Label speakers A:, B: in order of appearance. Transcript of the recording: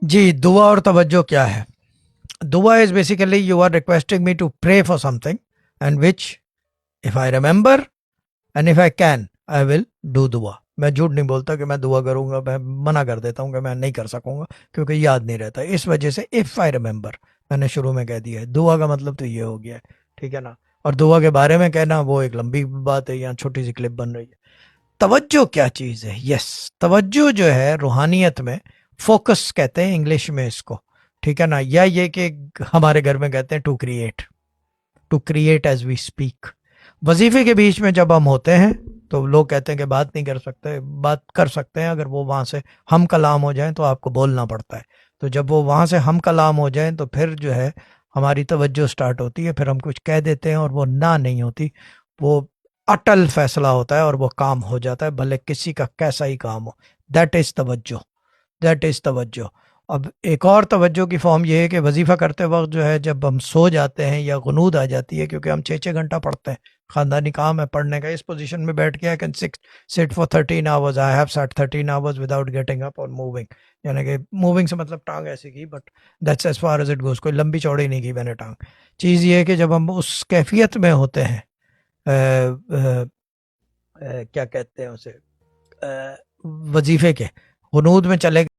A: جی دعا اور توجہ کیا ہے؟ دعا is basically you are requesting me to pray for something and which if I remember and if I can I will do دعا. میں جھوٹ نہیں بولتا کہ میں دعا کروں گا، میں منع کر دیتا ہوں کہ میں نہیں کر سکوں گا کیونکہ یاد نہیں رہتا. اس وجہ سے اف آئی ریمبر میں نے شروع میں کہہ دیا ہے. دعا کا مطلب تو یہ ہو گیا ہے، ٹھیک ہے نا. اور دعا کے بارے میں کہنا وہ ایک لمبی بات ہے، یہاں چھوٹی سی کلپ بن رہی ہے. توجہ کیا چیز ہے؟ یس، توجہ جو ہے روحانیت میں فوکس کہتے ہیں انگلش میں اس کو، ٹھیک ہے نا. یا یہ کہ ہمارے گھر میں کہتے ہیں to create as we speak. وظیفے کے بیچ میں جب ہم ہوتے ہیں تو لوگ کہتے ہیں کہ بات نہیں کر سکتے. بات کر سکتے ہیں اگر وہ وہاں سے ہم کلام ہو جائیں تو آپ کو بولنا پڑتا ہے. تو جب وہ وہاں سے ہم کلام ہو جائیں تو پھر جو ہے ہماری توجہ سٹارٹ ہوتی ہے، پھر ہم کچھ کہہ دیتے ہیں اور وہ نہ نہیں ہوتی، وہ اٹل فیصلہ ہوتا ہے اور وہ کام ہو جاتا ہے بھلے کسی کا کیسا ہی کام ہو. دیٹ از توجہ، دیٹ از توجہ. اب ایک اور توجہ کی فارم یہ ہے کہ وظیفہ کرتے وقت جو ہے جب ہم سو جاتے ہیں یا غنود آ جاتی ہے، کیونکہ ہم 6 گھنٹہ پڑھتے ہیں، خاندانی کام ہے پڑھنے کا. اس پوزیشن میں بیٹھ کے I can sit for 13 hours. I have sat 13 hours without getting up or moving. یعنی کہ موونگ سے مطلب ٹانگ ایسی کی، but that's as far as it goes. کوئی لمبی چوڑی نہیں کی میں نے ٹانگ. چیز یہ ہے کہ جب ہم اس کیفیت میں ہوتے ہیں، کیا کہتے ہیں اسے، وظیفے کے غنود میں چلے